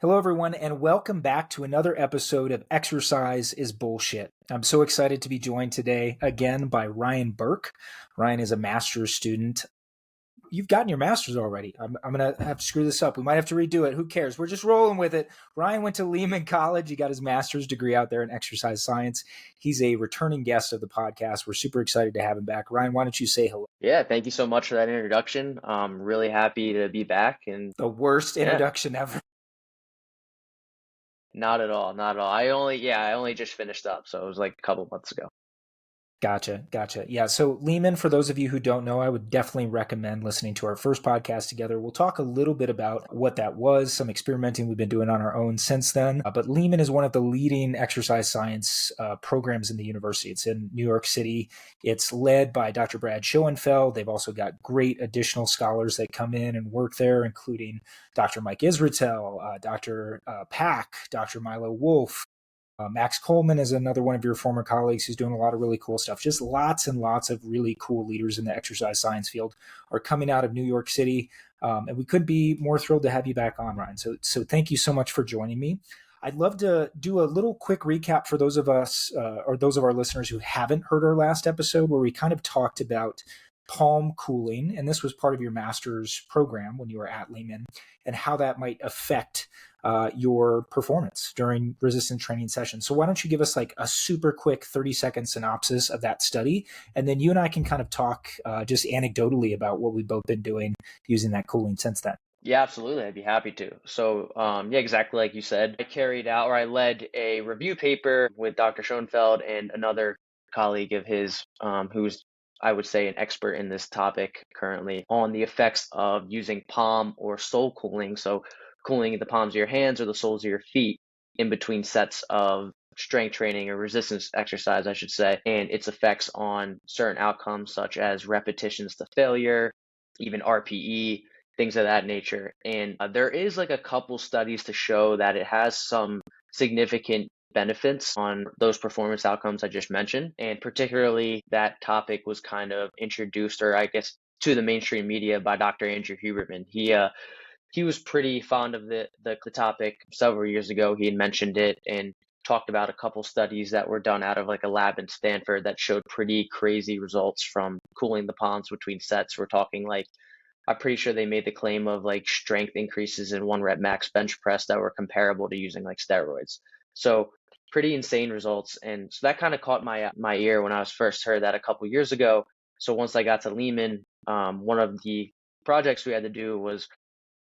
Hello, everyone, and welcome back to another episode of Exercise is Bullshit. I'm so excited to be joined today again by Ryan Burke. Ryan is a master's student. You've gotten your master's already. I'm going to have to screw this up. We might have to redo it. Who cares? We're just rolling with it. Ryan went to Lehman College. He got his master's degree out there in exercise science. He's a returning guest of the podcast. We're super excited to have him back. Ryan, why don't you say hello? Yeah, thank you so much for that introduction. I'm really happy to be back, and The worst introduction ever. not at all, not at all. I only just finished up, so it was like a couple months ago. Gotcha. Yeah. So Lehman, for those of you who don't know, I would definitely recommend listening to our first podcast together. We'll talk a little bit about what that was, some experimenting we've been doing on our own since then. But Lehman is one of the leading exercise science programs in the university. It's in New York City. It's led by Dr. Brad Schoenfeld. They've also got great additional scholars that come in and work there, including Dr. Mike Israetel, Dr. Pack, Dr. Milo Wolf. Max Coleman is another one of your former colleagues who's doing a lot of really cool stuff. Just lots and lots of really cool leaders in the exercise science field are coming out of New York City. And we couldn't be more thrilled to have you back on, Ryan. So thank you so much for joining me. I'd love to do a little quick recap for those of us or those of our listeners who haven't heard our last episode, where we kind of talked about palm cooling. And this was part of your master's program when you were at Lehman, and how that might affect your performance during resistance training sessions. So why don't you give us like a super quick 30-second synopsis of that study, and then you and I can kind of talk just anecdotally about what we've both been doing using that cooling since then. Yeah, absolutely. I'd be happy to. So, yeah, exactly like you said, I led a review paper with Dr. Schoenfeld and another colleague of his, who's, I would say, an expert in this topic currently, on the effects of using palm or sole cooling. So, cooling the palms of your hands or the soles of your feet in between sets of strength training or resistance exercise, I should say, and its effects on certain outcomes such as repetitions to failure, even RPE, things of that nature. And there is like a couple studies to show that it has some significant benefits on those performance outcomes I just mentioned. And particularly that topic was kind of introduced, or I guess, to the mainstream media by Dr. Andrew Huberman. He was pretty fond of the topic several years ago. He had mentioned it and talked about a couple studies that were done out of like a lab in Stanford that showed pretty crazy results from cooling the palms between sets. We're talking like, I'm pretty sure they made the claim of like strength increases in 1 rep max bench press that were comparable to using like steroids. So pretty insane results. And so that kind of caught my ear when I was first heard that a couple years ago. So once I got to Lehman, one of the projects we had to do was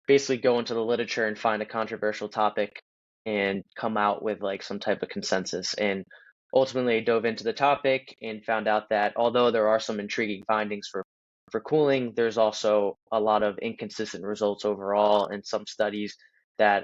basically go into the literature and find a controversial topic and come out with like some type of consensus. And ultimately I dove into the topic and found out that although there are some intriguing findings for cooling, there's also a lot of inconsistent results overall, and some studies that,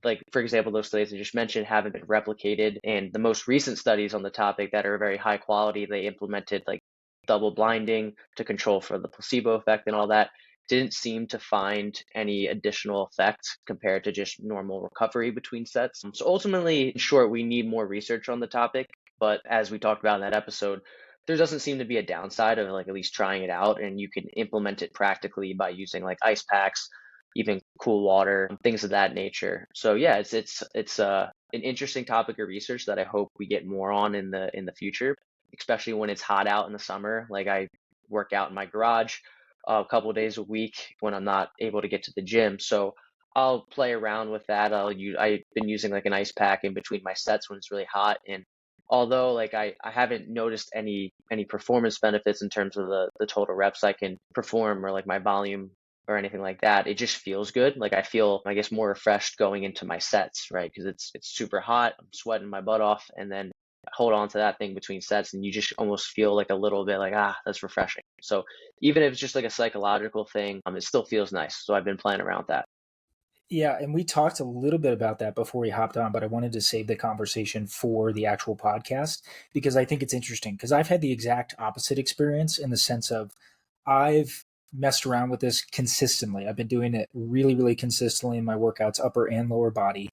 like for example, those studies I just mentioned haven't been replicated. And the most recent studies on the topic that are very high quality, they implemented like double blinding to control for the placebo effect and all that, didn't seem to find any additional effect compared to just normal recovery between sets. So ultimately, in short, we need more research on the topic. But as we talked about in that episode, there doesn't seem to be a downside of like at least trying it out, and you can implement it practically by using like ice packs, even cool water, things of that nature. So yeah, it's an interesting topic of research that I hope we get more on in the future, especially when it's hot out in the summer. Like I work out in my garage a couple of days a week when I'm not able to get to the gym. So I'll play around with that. I've been using like an ice pack in between my sets when it's really hot, and although like I haven't noticed any performance benefits in terms of the total reps I can perform or like my volume or anything like that, it just feels good. Like I feel, I guess, more refreshed going into my sets, right? Because it's super hot, I'm sweating my butt off, and then hold on to that thing between sets and you just almost feel like a little bit like, that's refreshing. So even if it's just like a psychological thing, it still feels nice. So I've been playing around with that. Yeah, and we talked a little bit about that before we hopped on, but I wanted to save the conversation for the actual podcast because I think it's interesting, because I've had the exact opposite experience in the sense of I've messed around with this consistently. I've been doing it really, really consistently in my workouts, upper and lower body,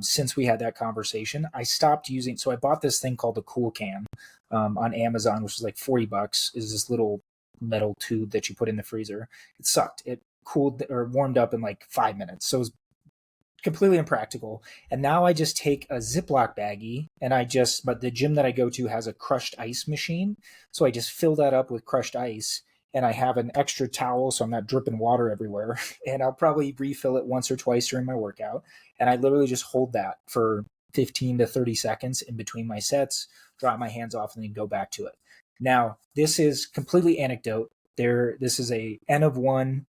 since we had that conversation. I stopped using, so I bought this thing called the Cool Can on Amazon, which is like $40. Is this little metal tube that you put in the freezer. It sucked. It cooled or warmed up in like 5 minutes. So it was completely impractical. And now I just take a Ziploc baggie and but the gym that I go to has a crushed ice machine. So I just fill that up with crushed ice and I have an extra towel so I'm not dripping water everywhere. And I'll probably refill it once or twice during my workout. And I literally just hold that for 15 to 30 seconds in between my sets, dry my hands off, and then go back to it. Now, this is completely anecdote. This is a N of one.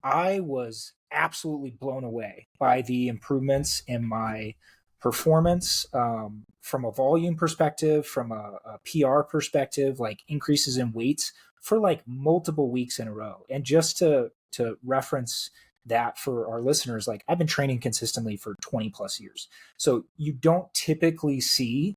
I was absolutely blown away by the improvements in my performance from a volume perspective, from a PR perspective, like increases in weights for like multiple weeks in a row. And just to reference that for our listeners, like I've been training consistently for 20 plus years. So you don't typically see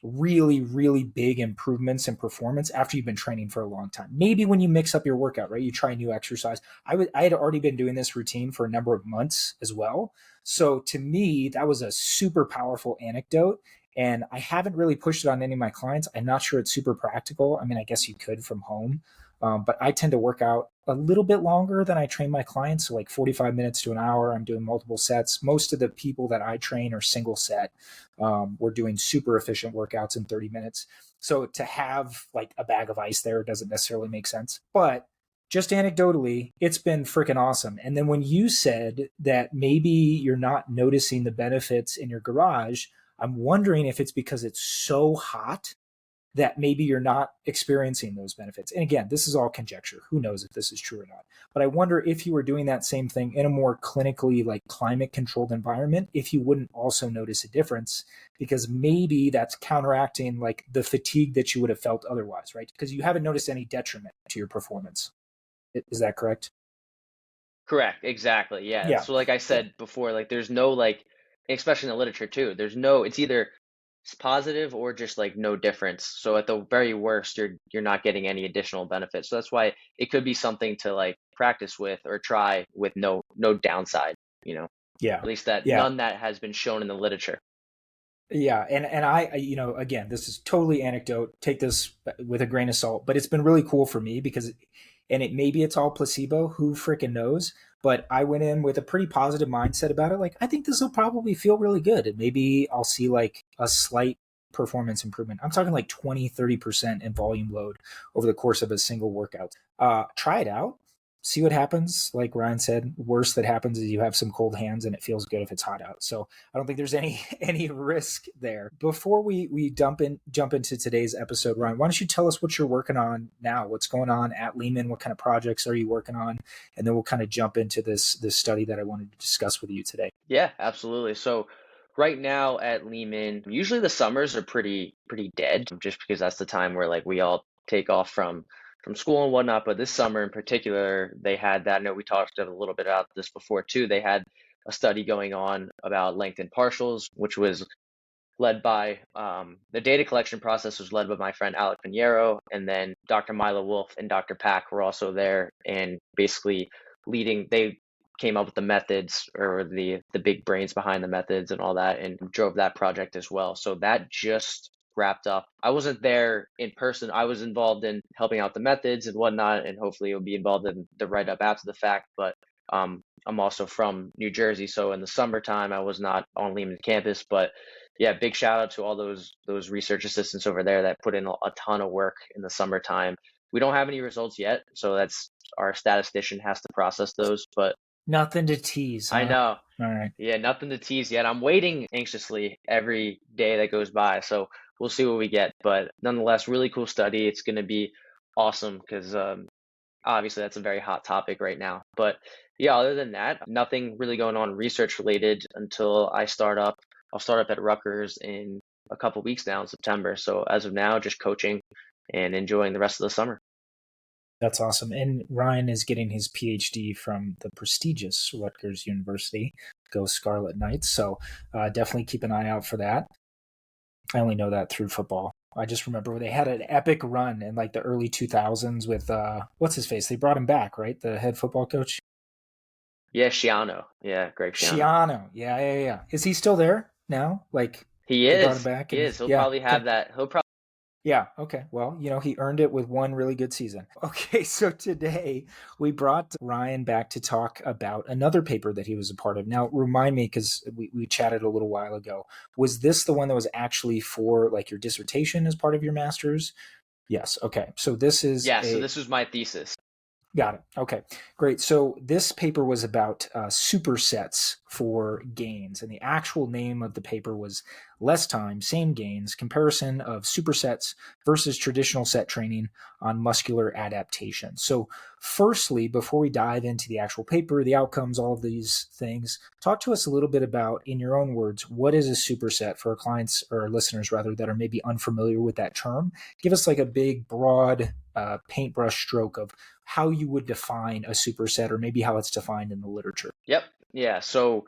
really, really big improvements in performance after you've been training for a long time. Maybe when you mix up your workout, right? You try a new exercise. I had already been doing this routine for a number of months as well. So to me, that was a super powerful anecdote. And I haven't really pushed it on any of my clients. I'm not sure it's super practical. I mean, I guess you could from home. But I tend to work out a little bit longer than I train my clients. So like 45 minutes to an hour, I'm doing multiple sets. Most of the people that I train are single set. We're doing super efficient workouts in 30 minutes. So to have like a bag of ice there doesn't necessarily make sense. But just anecdotally, it's been freaking awesome. And then when you said that maybe you're not noticing the benefits in your garage, I'm wondering if it's because it's so hot that maybe you're not experiencing those benefits. And again, this is all conjecture. Who knows if this is true or not? But I wonder if you were doing that same thing in a more clinically like climate controlled environment, if you wouldn't also notice a difference, because maybe that's counteracting like the fatigue that you would have felt otherwise, right? Because you haven't noticed any detriment to your performance. Is that correct? Correct, exactly. Yeah. Yeah. So like I Yeah. said before, like there's no like, especially in the literature too, there's no, it's either it's positive or just like no difference. So at the very worst, you're not getting any additional benefits. So that's why it could be something to like practice with or try with no downside, you know. Yeah. At least that Yeah. none that has been shown in the literature. Yeah, and I, again, this is totally anecdote. Take this with a grain of salt, but it's been really cool for me because, and it maybe it's all placebo. Who freaking knows? But I went in with a pretty positive mindset about it. Like, I think this will probably feel really good, and maybe I'll see like a slight performance improvement. I'm talking like 20-30% in volume load over the course of a single workout. Try it out, see what happens. Like Ryan said, worst that happens is you have some cold hands and it feels good if it's hot out. So I don't think there's any risk there. Before we jump into today's episode, Ryan, why don't you tell us what you're working on now? What's going on at Layman? What kind of projects are you working on? And then we'll kind of jump into this study that I wanted to discuss with you today. Yeah, absolutely. So right now at Lehman, usually the summers are pretty dead just because that's the time where like we all take off from school and whatnot. But this summer in particular, they had that. I know we talked a little bit about this before too. They had a study going on about lengthened partials, which was led by the data collection process was led by my friend Alec Pinheiro, and then Dr. Mila Wolf and Dr. Pack were also there and basically leading. They came up with the methods or the big brains behind the methods and all that, and drove that project as well. So that just wrapped up. I wasn't there in person. I was involved in helping out the methods and whatnot, and hopefully it'll be involved in the write up after the fact. But I'm also from New Jersey, so in the summertime I was not on Lehman campus, but yeah, big shout out to all those research assistants over there that put in a ton of work in the summertime. We don't have any results yet, so that's our statistician has to process those. But Nothing to tease, I huh? know, All right. yeah, nothing to tease yet. I'm waiting anxiously every day that goes by, so we'll see what we get. But nonetheless, really cool study. It's going to be awesome because obviously that's a very hot topic right now. But yeah, other than that, nothing really going on research related until I start up. I'll start up at Rutgers in a couple weeks now in September. So as of now, just coaching and enjoying the rest of the summer. That's awesome. And Ryan is getting his PhD from the prestigious Rutgers University. Go Scarlet Knights. So definitely keep an eye out for that. I only know that through football. I just remember they had an epic run in like the early 2000s with what's his face? They brought him back, right? The head football coach, Yeah, Shiano. Yeah, Greg Shiano. Shiano. Yeah. Is he still there now? Like He they brought him is. back He and is. He'll yeah. probably have that. He'll probably Yeah. Okay. Well, he earned it with one really good season. Okay. So today we brought Ryan back to talk about another paper that he was a part of. Now, remind me, because we chatted a little while ago, was this the one that was actually for like your dissertation as part of your master's? Yes. Okay. So this is Yeah, so a this was my thesis. Got it. Okay, great. So this paper was about supersets for gains, and the actual name of the paper was Less Time, Same Gains, Comparison of Supersets versus Traditional Set Training on Muscular Adaptation. So firstly, before we dive into the actual paper, the outcomes, all of these things, talk to us a little bit about, in your own words, what is a superset for our clients or our listeners, rather, that are maybe unfamiliar with that term. Give us like a big, broad paintbrush stroke of how you would define a superset, or maybe how it's defined in the literature. Yep. Yeah. So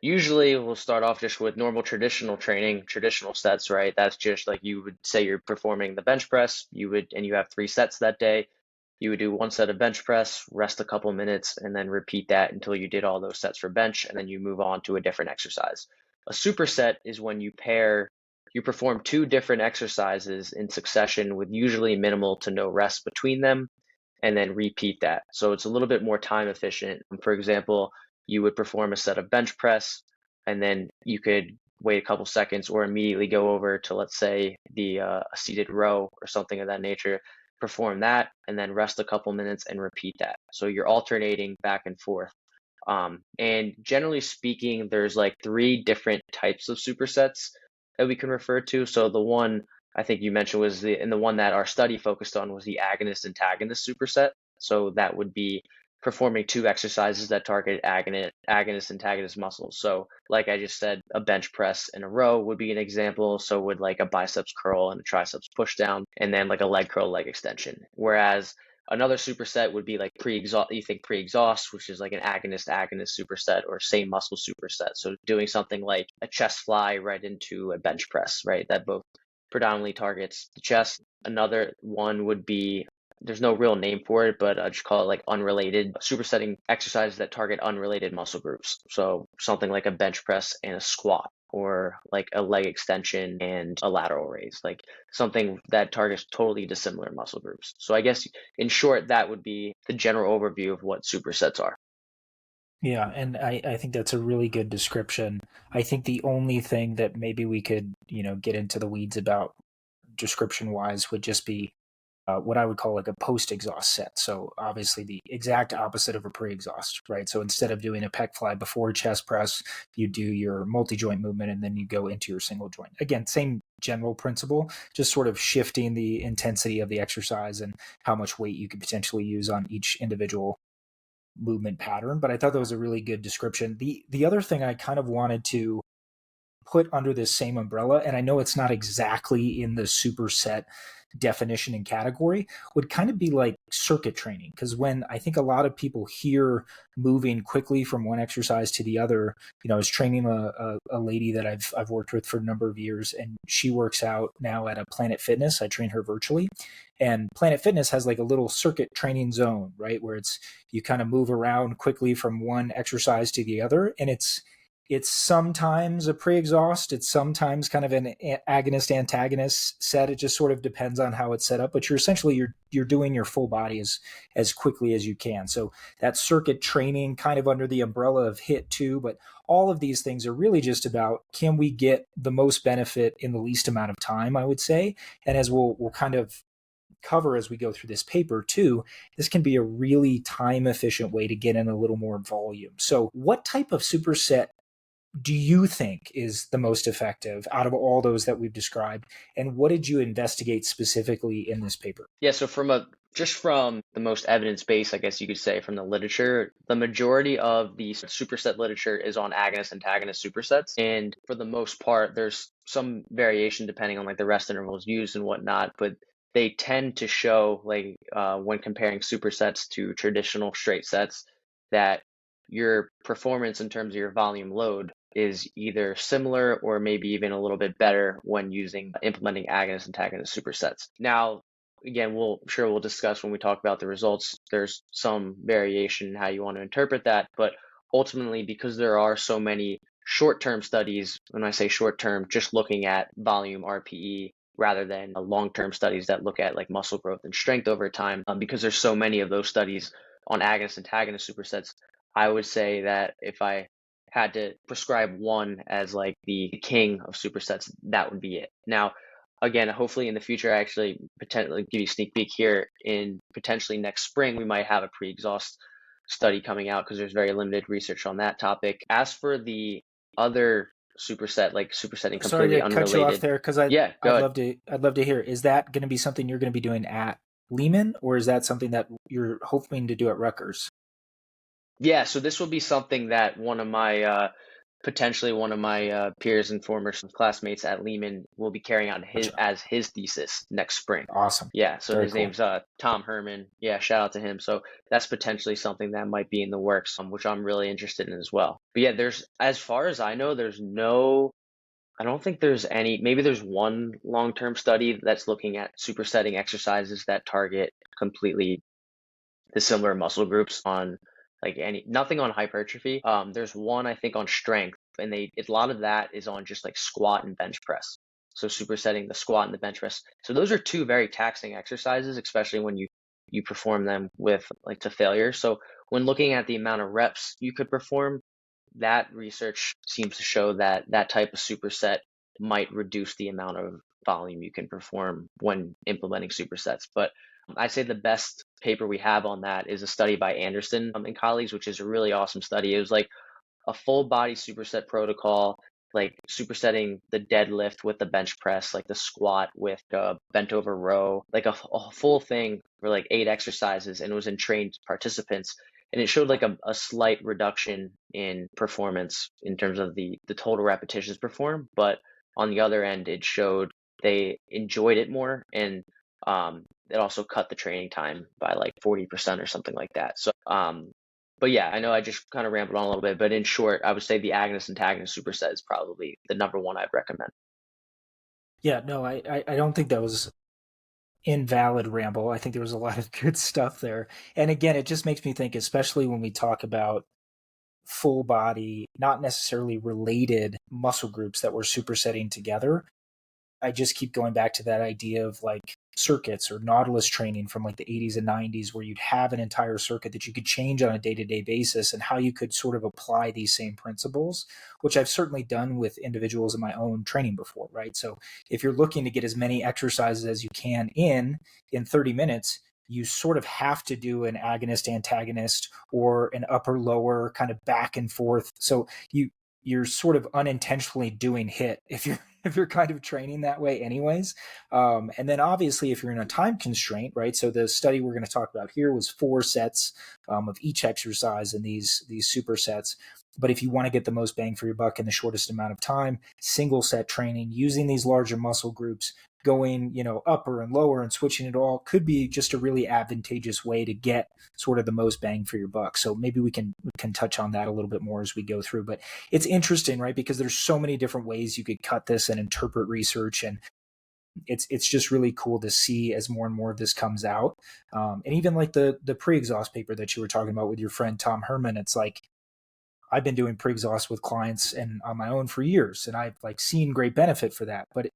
usually we'll start off just with normal traditional training, traditional sets, right? That's just like you would say you're performing the bench press, and you have 3 sets that day. You would do 1 set of bench press, rest a couple minutes, and then repeat that until you did all those sets for bench, and then you move on to a different exercise. A superset is when you perform 2 different exercises in succession with usually minimal to no rest between them, and then repeat that. So it's a little bit more time efficient. For example, you would perform a set of bench press, and then you could wait a couple seconds or immediately go over to, let's say, the seated row or something of that nature, perform that, and then rest a couple minutes and repeat that. So you're alternating back and forth. And generally speaking, there's like 3 different types of supersets that we can refer to. So the one I think you mentioned and the one that our study focused on was the agonist antagonist superset. So that would be performing 2 exercises that target agonist antagonist muscles. So like I just said, a bench press in a row would be an example. So would like a biceps curl and a triceps push down, and then like a leg curl, leg extension. Whereas another superset would be like pre-exhaust, which is like an agonist superset or same muscle superset. So doing something like a chest fly right into a bench press, right? That both predominantly targets the chest. Another one would be, there's no real name for it, but I just call it like unrelated supersetting exercises that target unrelated muscle groups. So something like a bench press and a squat, or like a leg extension and a lateral raise, like something that targets totally dissimilar muscle groups. So I guess in short, that would be the general overview of what supersets are. Yeah, and I think that's a really good description. I think the only thing that maybe we could, get into the weeds about description wise would just be what I would call like a post exhaust set. So obviously the exact opposite of a pre exhaust, right? So instead of doing a pec fly before chest press, you do your multi joint movement and then you go into your single joint. Again, same general principle, just sort of shifting the intensity of the exercise and how much weight you could potentially use on each individual movement pattern. But I thought that was a really good description. The other thing I kind of wanted to put under this same umbrella, and I know it's not exactly in the superset definition and category, would kind of be like circuit training. Because when I think a lot of people hear moving quickly from one exercise to the other, I was training a lady that I've worked with for a number of years, and she works out now at a Planet Fitness. I train her virtually. And Planet Fitness has like a little circuit training zone, right? Where you kind of move around quickly from one exercise to the other. And it's sometimes a pre-exhaust, it's sometimes kind of an agonist antagonist set. It just sort of depends on how it's set up, but you're doing your full body as quickly as you can. So that circuit training kind of under the umbrella of HIIT too, but all of these things are really just about, can we get the most benefit in the least amount of time, I would say. And as we'll kind of cover as we go through this paper too, this can be a really time efficient way to get in a little more volume. So what type of superset do you think is the most effective out of all those that we've described? And what did you investigate specifically in this paper? Yeah, so from the most evidence-based, I guess you could say, from the literature, the majority of the superset literature is on agonist antagonist supersets. And for the most part, there's some variation depending on like the rest intervals used and whatnot, but they tend to show like when comparing supersets to traditional straight sets, that your performance in terms of your volume load is either similar or maybe even a little bit better when implementing agonist antagonist supersets. Now, again, we'll discuss when we talk about the results. There's some variation in how you want to interpret that, but ultimately, because there are so many short-term studies, when I say short-term, just looking at volume RPE rather than long-term studies that look at like muscle growth and strength over time. Because there's so many of those studies on agonist antagonist supersets, I would say that if I had to prescribe one as like the king of supersets, that would be it. Now, again, hopefully in the future, I actually potentially give you a sneak peek here, in potentially next spring, we might have a pre-exhaust study coming out because there's very limited research on that topic. As for the other superset, like supersetting Sorry completely to cut you off unrelated. there because Yeah, go ahead. I'd love to hear. Is that going to be something you're going to be doing at Lehman, or is that something that you're hoping to do at Rutgers? Yeah, so this will be something that one of my potentially one of my peers and former classmates at Lehman will be carrying on Gotcha. as his thesis next spring. Awesome. Yeah, so Very his cool. name's Tom Herman. Yeah, shout out to him. So that's potentially something that might be in the works, which I'm really interested in as well. But yeah, there's, as far as I know, I don't think there's any, maybe there's one long-term study that's looking at supersetting exercises that target completely the similar muscle groups on like nothing on hypertrophy. There's one I think on strength, and a lot of that is on just like squat and bench press. So supersetting the squat and the bench press. So those are two very taxing exercises, especially when you perform them with like to failure. So when looking at the amount of reps you could perform, that research seems to show that that type of superset might reduce the amount of volume you can perform when implementing supersets. But I'd say the best paper we have on that is a study by Anderson and colleagues, which is a really awesome study. It was like a full body superset protocol, like supersetting the deadlift with the bench press, like the squat with the bent over row, like a full thing for like 8 exercises, and it was in trained participants. And it showed like a slight reduction in performance in terms of the total repetitions performed. But on the other end, it showed they enjoyed it more, and it also cut the training time by like 40% or something like that. So but yeah, I know I just kind of rambled on a little bit, but in short, I would say the agonist antagonist superset is probably the number one I'd recommend. Yeah, no, I don't think that was invalid ramble. I think there was a lot of good stuff there. And again, it just makes me think, especially when we talk about full body, not necessarily related muscle groups that we're supersetting together. I just keep going back to that idea of like circuits or Nautilus training from like the 80s and 90s, where you'd have an entire circuit that you could change on a day to day basis, and how you could sort of apply these same principles, which I've certainly done with individuals in my own training before, right? So if you're looking to get as many exercises as you can in 30 minutes, you sort of have to do an agonist antagonist or an upper lower kind of back and forth. So you're sort of unintentionally doing hit if you're kind of training that way anyways. And then obviously if you're in a time constraint, right? So the study we're going to talk about here was 4 sets of each exercise in these supersets. But if you want to get the most bang for your buck in the shortest amount of time, single set training using these larger muscle groups, going, upper and lower and switching it all could be just a really advantageous way to get sort of the most bang for your buck. So maybe we can touch on that a little bit more as we go through. But it's interesting, right? Because there's so many different ways you could cut this and interpret research, and it's just really cool to see as more and more of this comes out. And even like the pre-exhaust paper that you were talking about with your friend Tom Herman, it's like I've been doing pre-exhaust with clients and on my own for years, and I've like seen great benefit for that. But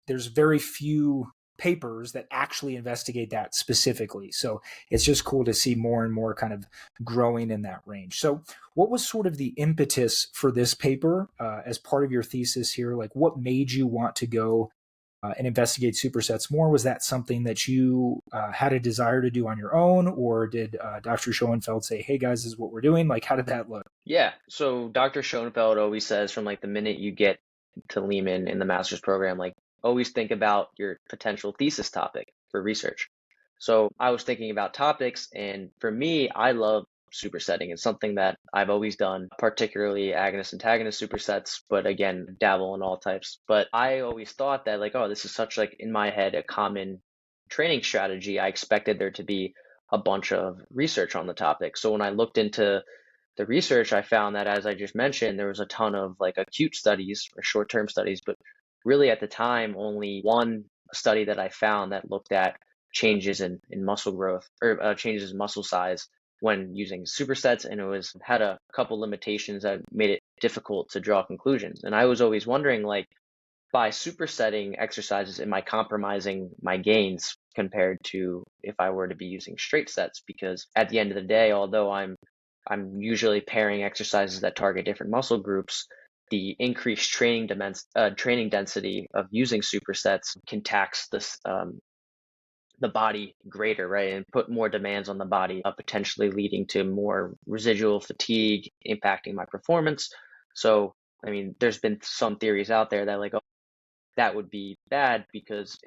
there's very few papers that actually investigate that specifically. So it's just cool to see more and more kind of growing in that range. So what was sort of the impetus for this paper as part of your thesis here? Like what made you want to go and investigate supersets more? Was that something that you had a desire to do on your own, or did Dr. Schoenfeld say, hey guys, this is what we're doing? Like, how did that look? Yeah, so Dr. Schoenfeld always says from like the minute you get to Lehman in the master's program, like always think about your potential thesis topic for research. So I was thinking about topics, and for me, I love supersetting. It's something that I've always done, particularly agonist antagonist supersets, but again, dabble in all types. But I always thought that like, oh, this is such like in my head a common training strategy. I expected there to be a bunch of research on the topic. So when I looked into the research, I found that, as I just mentioned, there was a ton of like acute studies or short-term studies, but really at the time, only one study that I found that looked at changes in muscle growth or changes in muscle size when using supersets, and it was had a couple limitations that made it difficult to draw conclusions. And I was always wondering, like, by supersetting exercises, am I compromising my gains compared to if I were to be using straight sets? Because at the end of the day, although I'm usually pairing exercises that target different muscle groups, the increased training density of using supersets can tax the body greater, right? And put more demands on the body, potentially leading to more residual fatigue, impacting my performance. So, I mean, there's been some theories out there that like, oh, that would be bad because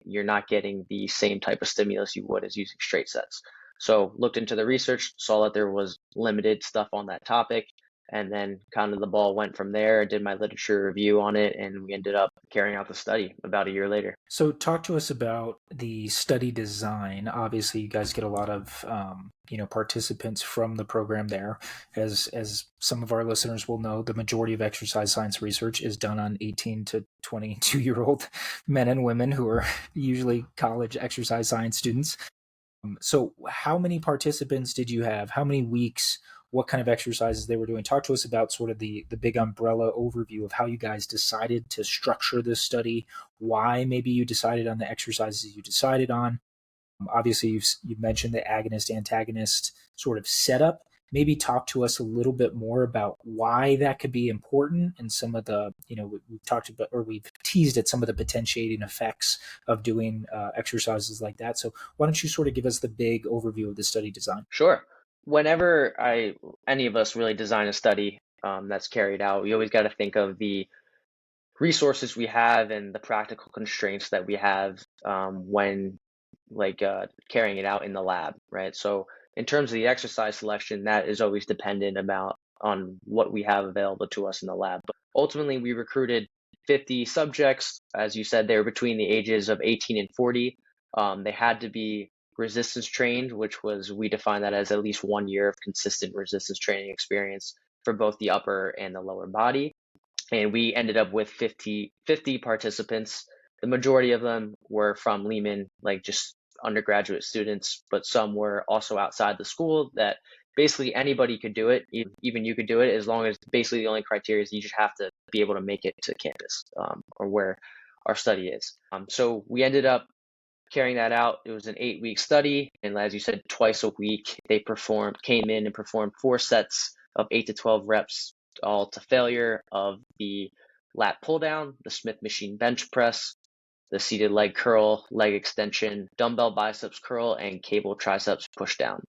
you're not getting the same type of stimulus you would as using straight sets. So looked into the research, saw that there was limited stuff on that topic, and then kind of the ball went from there. Did my literature review on it, and we ended up carrying out the study about a year later. So, talk to us about the study design. Obviously, you guys get a lot of participants from the program there. As some of our listeners will know, the majority of exercise science research is done on 18 to 22-year-old men and women who are usually college exercise science students. So, how many participants did you have? How many weeks? What kind of exercises they were doing? Talk to us about sort of the big umbrella overview of how you guys decided to structure this study, why maybe you decided on the exercises you decided on. Obviously, you've mentioned the agonist antagonist sort of setup. Maybe talk to us a little bit more about why that could be important and some of the, we've talked about, or we've teased at some of the potentiating effects of doing exercises like that. So why don't you sort of give us the big overview of the study design? Sure. Whenever any of us really design a study that's carried out, we always got to think of the resources we have and the practical constraints that we have when carrying it out in the lab, right? So in terms of the exercise selection, that is always dependent on what we have available to us in the lab. But ultimately, we recruited 50 subjects. As you said, they were between the ages of 18 and 40. They had to be resistance trained, which was, we define that as at least 1 year of consistent resistance training experience for both the upper and the lower body. And we ended up with 50 participants. The majority of them were from Lehman, like just undergraduate students, but some were also outside the school that basically anybody could do it. Even you could do it, as long as basically the only criteria is you just have to be able to make it to campus or where our study is. So we ended up carrying that out. It was an 8-week study. And as you said, twice a week, they came in and performed 4 sets of 8 to 12 reps, all to failure, of the lat pull down, the Smith machine bench press, the seated leg curl, leg extension, dumbbell biceps curl, and cable triceps push down.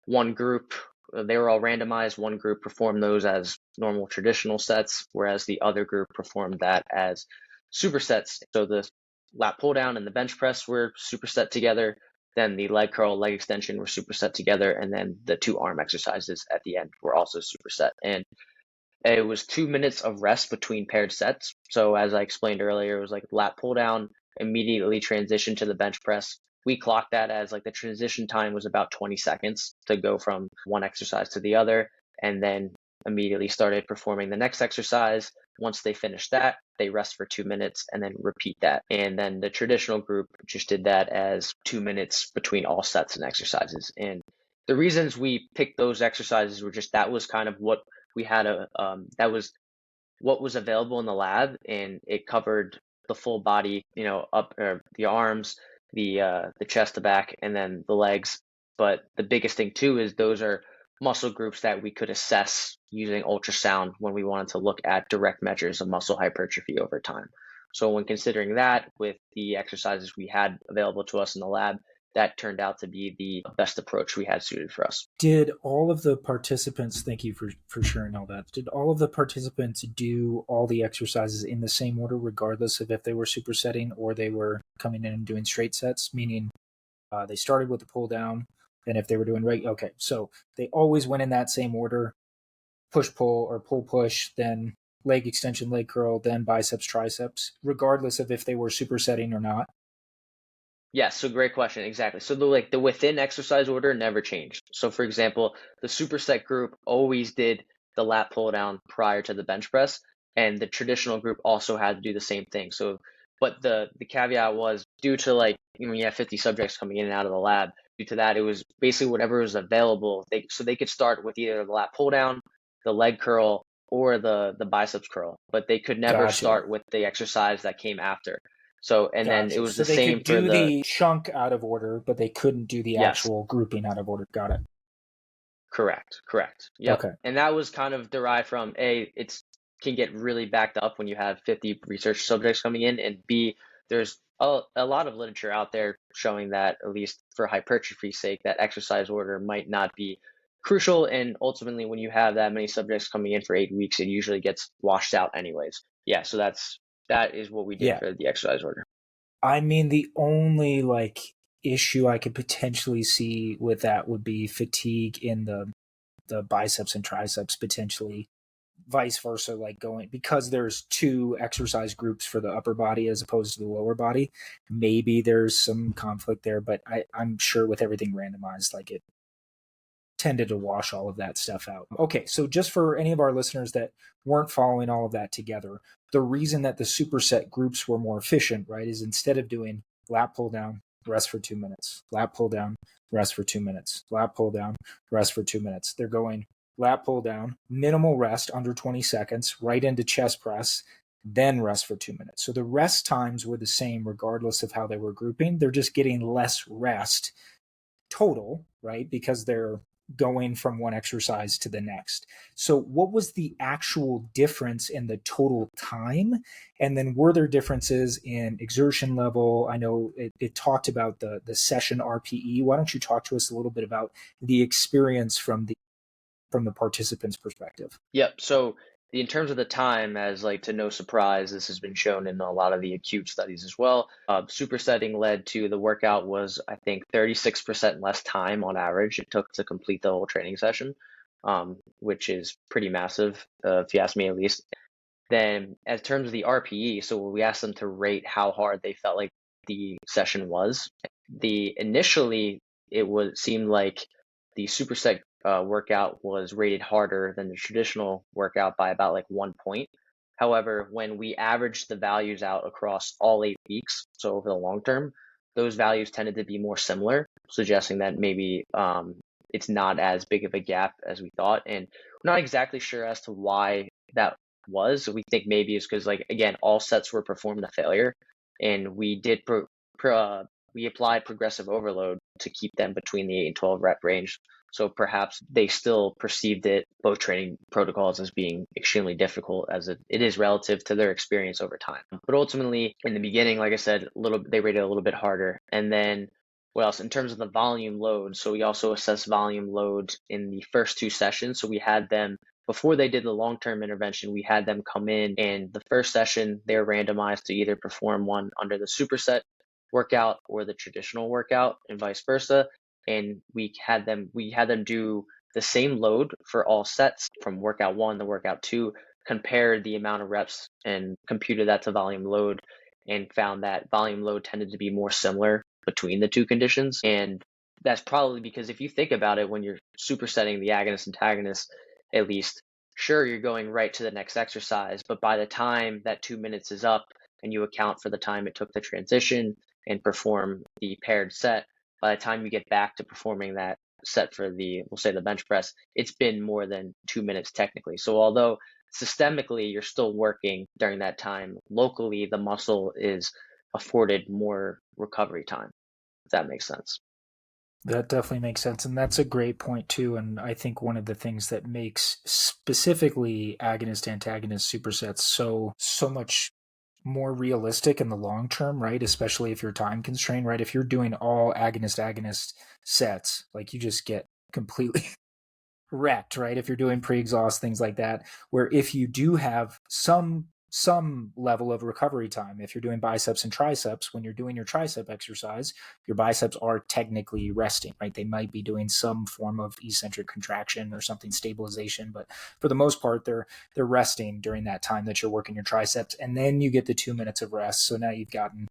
One group, they were all randomized. One group performed those as normal traditional sets, whereas the other group performed that as supersets. So the lat pull down and the bench press were superset together. Then the leg curl, leg extension were superset together. And then the 2 arm exercises at the end were also superset. And it was 2 minutes of rest between paired sets. So as I explained earlier, it was like lat pull down, immediately transition to the bench press. We clocked that as like the transition time was about 20 seconds to go from one exercise to the other, and then immediately started performing the next exercise. Once they finished that, they rest for 2 minutes and then repeat that. And then the traditional group just did that as 2 minutes between all sets and exercises. And the reasons we picked those exercises were just that was kind of what we had that was what was available in the lab, and it covered the full body, up the arms, the chest, the back, and then the legs. But the biggest thing too is those are muscle groups that we could assess using ultrasound when we wanted to look at direct measures of muscle hypertrophy over time. So when considering that with the exercises we had available to us in the lab, that turned out to be the best approach we had suited for us. Did all of the participants, thank you for sharing all that, did all of the participants do all the exercises in the same order, regardless of if they were supersetting or they were coming in and doing straight sets, meaning they started with the pull down, and if they were doing okay, so they always went in that same order, push pull or pull push, then leg extension, leg curl, then biceps, triceps, regardless of if they were supersetting or not? Yes, so great question. Exactly. So the within exercise order never changed. So for example, the superset group always did the lat pull down prior to the bench press, and the traditional group also had to do the same thing. So, but the caveat was due to when you have 50 subjects coming in and out of the lab, due to that, it was basically whatever was available. So they could start with either the lat pull down, the leg curl, or the biceps curl, but they could never Gotcha. start with the exercise that came after. So, and then it Gotcha. was So the they same could for do the, the chunk out of order, but they couldn't do the yes, actual grouping out of order. Got it. correct. Yep. Okay. And that was kind of derived from A, it's can get really backed up when you have 50 research subjects coming in, and B, there's a lot of literature out there showing that, at least for hypertrophy's sake, that exercise order might not be crucial. And ultimately, when you have that many subjects coming in for 8 weeks, it usually gets washed out anyways. Yeah, so that is what we did Yeah. for the exercise order. I mean, the only like issue I could potentially see with that would be fatigue in the biceps and triceps potentially, vice versa, like going because there's two exercise groups for the upper body as opposed to the lower body. Maybe there's some conflict there, but I'm sure with everything randomized, like it tended to wash all of that stuff out. Okay, so just for any of our listeners that weren't following all of that together, the reason that the superset groups were more efficient, right, is instead of doing lat pull down, rest for 2 minutes, lat pull down, rest for 2 minutes, lat pull down, rest for 2 minutes. They're going lat pull down, minimal rest under 20 seconds, right into chest press, then rest for 2 minutes. So the rest times were the same regardless of how they were grouping. They're just getting less rest total, right? Because they're going from one exercise to the next. So what was the actual difference in the total time? And then were there differences in exertion level? I know it talked about the session RPE. Why don't you talk to us a little bit about the experience from the participant's perspective? Yep. So in terms of the time, as like to no surprise, this has been shown in a lot of the acute studies as well. Supersetting led to the workout was, I think, 36% less time on average it took to complete the whole training session, which is pretty massive, if you ask me at least. Then, as terms of the RPE, so we asked them to rate how hard they felt like the session was. The initially it was seemed like the superset workout was rated harder than the traditional workout by about like 1 point. However, when we averaged the values out across all 8 weeks, so over the long term, those values tended to be more similar, suggesting that maybe it's not as big of a gap as we thought. And we're not exactly sure as to why that was. We think maybe it's because, like, again, all sets were performed to failure, and we did we applied progressive overload to keep them between the 8 and 12 rep range. So perhaps they still perceived both training protocols, as being extremely difficult, as it is relative to their experience over time. But ultimately, in the beginning, like I said, they rated a little bit harder. And then what else? In terms of the volume load, so we also assessed volume load in the first two sessions. So we had them before they did the long-term intervention, we had them come in, and the first session they were randomized to either perform one under the superset workout or the traditional workout, and vice versa. And we had them do the same load for all sets from workout one to workout two, compared the amount of reps and computed that to volume load, and found that volume load tended to be more similar between the two conditions. And that's probably because, if you think about it, when you're supersetting the agonist antagonist, at least, sure, you're going right to the next exercise, but by the time that 2 minutes is up and you account for the time it took to transition and perform the paired set, by the time you get back to performing that set for we'll say the bench press, it's been more than 2 minutes technically. So although systemically you're still working during that time, locally the muscle is afforded more recovery time, if that makes sense. That definitely makes sense. And that's a great point, too. And I think one of the things that makes specifically agonist antagonist supersets so much more realistic in the long term, right? Especially if you're time constrained, right? If you're doing all agonist sets, like you just get completely wrecked, right? If you're doing pre-exhaust, things like that, where if you do have some level of recovery time, if you're doing biceps and triceps, when you're doing your tricep exercise, your biceps are technically resting, right? They might be doing some form of eccentric contraction or something, stabilization, but for the most part, they're resting during that time that you're working your triceps, and then you get the 2 minutes of rest. So now you've gotten,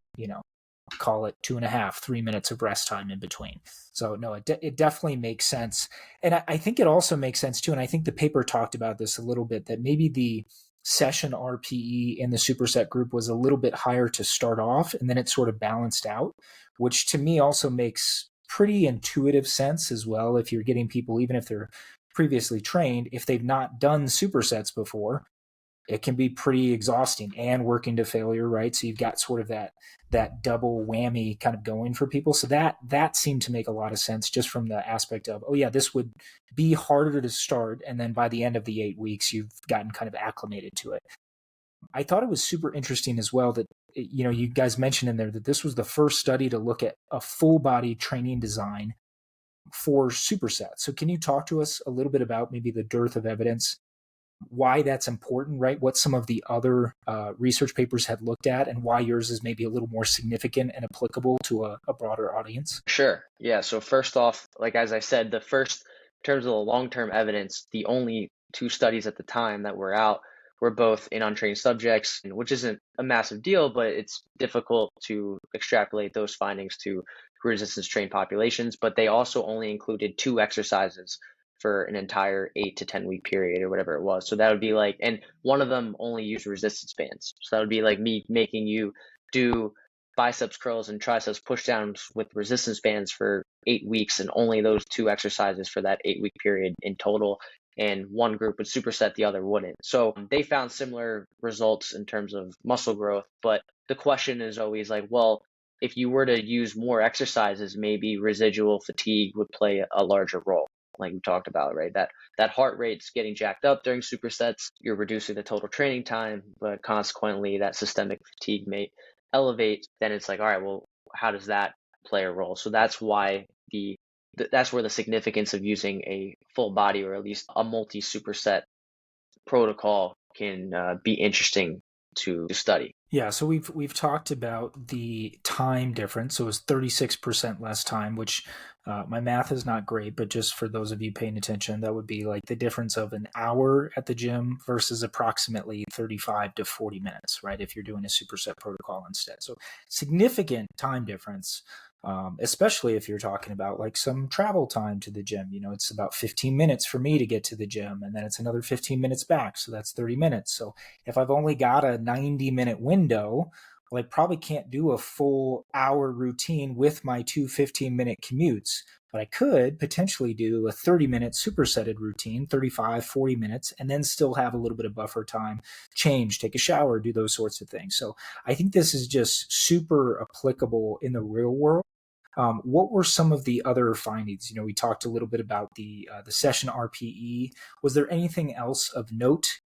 call it 2.5, 3 minutes of rest time in between. So no, it definitely makes sense. And I think it also makes sense too. And I think the paper talked about this a little bit, that maybe the session RPE in the superset group was a little bit higher to start off, and then it sort of balanced out, which to me also makes pretty intuitive sense as well. If you're getting people, even if they're previously trained, if they've not done supersets before, it can be pretty exhausting and working to failure, right? So you've got sort of that double whammy kind of going for people. So that seemed to make a lot of sense just from the aspect of, oh yeah, this would be harder to start, and then by the end of the 8 weeks, you've gotten kind of acclimated to it. I thought it was super interesting as well that, you guys mentioned in there that this was the first study to look at a full body training design for supersets. So can you talk to us a little bit about maybe the dearth of evidence, why that's important, right? What some of the other research papers had looked at, and why yours is maybe a little more significant and applicable to a broader audience? Sure. Yeah. So first off, like as I said, the first in terms of the long-term evidence, the only two studies at the time that were out were both in untrained subjects, which isn't a massive deal, but it's difficult to extrapolate those findings to resistance trained populations. But they also only included 2 exercises for an entire 8 to 10 week period or whatever it was. So that would be like, and one of them only used resistance bands. So that would be like me making you do biceps curls and triceps push downs with resistance bands for 8 weeks, and only those 2 exercises for that 8 week period in total. And one group would superset, the other wouldn't. So they found similar results in terms of muscle growth. But the question is always like, well, if you were to use more exercises, maybe residual fatigue would play a larger role, like we talked about, right? That heart rate's getting jacked up during supersets. You're reducing the total training time, but consequently, that systemic fatigue may elevate. Then it's like, all right, well, how does that play a role? So that's why that's where the significance of using a full body or at least a multi superset protocol can be interesting to study. Yeah, so we've talked about the time difference. So it was 36% less time, which my math is not great, but just for those of you paying attention, that would be like the difference of an hour at the gym versus approximately 35 to 40 minutes, right? If you're doing a superset protocol instead. So significant time difference, especially if you're talking about like some travel time to the gym. It's about 15 minutes for me to get to the gym, and then it's another 15 minutes back. So that's 30 minutes. So if I've only got a 90-minute window, well, I probably can't do a full hour routine with my two 15-minute commutes, but I could potentially do a 30-minute supersetted routine, 35, 40 minutes, and then still have a little bit of buffer time, change, take a shower, do those sorts of things. So I think this is just super applicable in the real world. What were some of the other findings? We talked a little bit about the session RPE. Was there anything else of note?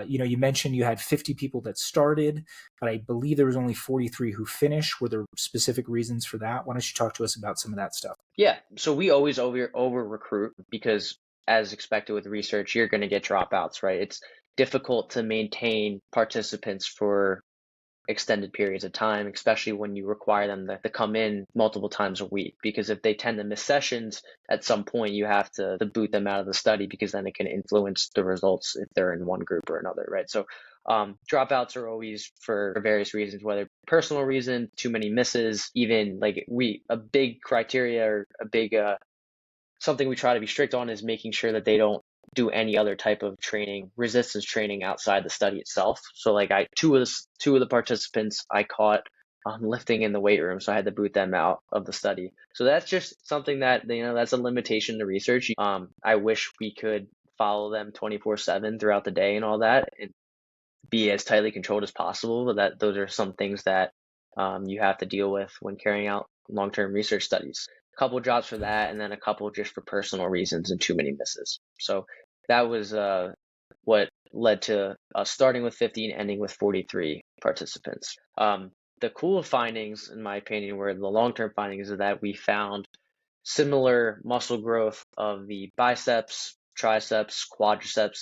You mentioned you had 50 people that started, but I believe there was only 43 who finished. Were there specific reasons for that? Why don't you talk to us about some of that stuff? Yeah, so we always over recruit because, as expected with research, you're going to get dropouts, right? It's difficult to maintain participants for extended periods of time, especially when you require them to come in multiple times a week. Because if they tend to miss sessions, at some point you have to boot them out of the study, because then it can influence the results if they're in one group or another, right? So dropouts are always for various reasons, whether personal reason, too many misses, even like a big criteria or a big something we try to be strict on is making sure that they don't do any other type of training, resistance training outside the study itself. So like two of the participants I caught lifting in the weight room, so I had to boot them out of the study. So that's just something that that's a limitation to research. I wish we could follow them 24/7 throughout the day and all that, and be as tightly controlled as possible. But those are some things that you have to deal with when carrying out long-term research studies. A couple jobs for that, and then a couple just for personal reasons and too many misses. So that was what led to us starting with 50 and ending with 43 participants. The cool findings, in my opinion, were the long-term findings of that we found similar muscle growth of the biceps, triceps, quadriceps,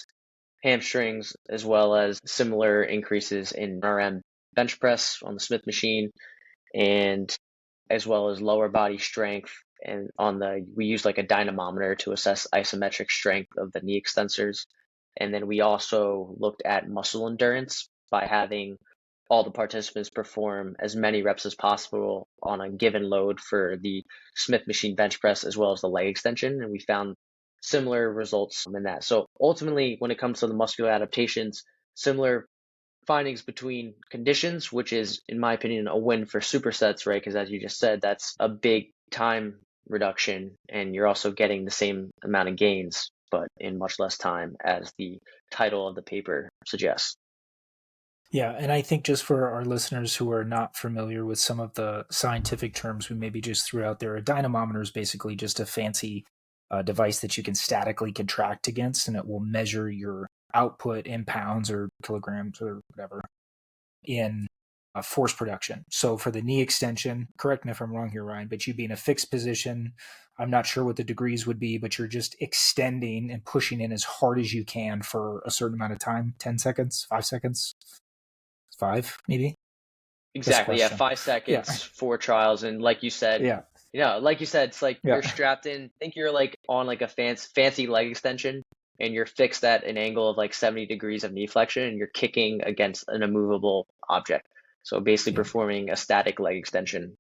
hamstrings, as well as similar increases in RM bench press on the Smith machine, and as well as lower body strength. And we used like a dynamometer to assess isometric strength of the knee extensors. And then we also looked at muscle endurance by having all the participants perform as many reps as possible on a given load for the Smith machine bench press as well as the leg extension. And we found similar results in that. So ultimately, when it comes to the muscular adaptations, similar findings between conditions, which is, in my opinion, a win for supersets, right? Because as you just said, that's a big time reduction, and you're also getting the same amount of gains but in much less time, as the title of the paper suggests. Yeah, and I think just for our listeners who are not familiar with some of the scientific terms we maybe just threw out there, a dynamometer is basically just a fancy device that you can statically contract against, and it will measure your output in pounds or kilograms or whatever in force production. So for the knee extension, correct me if I'm wrong here, Ryan, but you'd be in a fixed position. I'm not sure what the degrees would be, but you're just extending and pushing in as hard as you can for a certain amount of time, 10 seconds, 5 seconds, five, maybe? Just a Exactly. Yeah. question. 5 seconds, Yeah. 4 trials. And like you said, Yeah. like you said, it's like Yeah. you're strapped in. Think you're like on like a fancy leg extension, and you're fixed at an angle of like 70 degrees of knee flexion, and you're kicking against an immovable object. So basically Yeah. performing a static leg extension.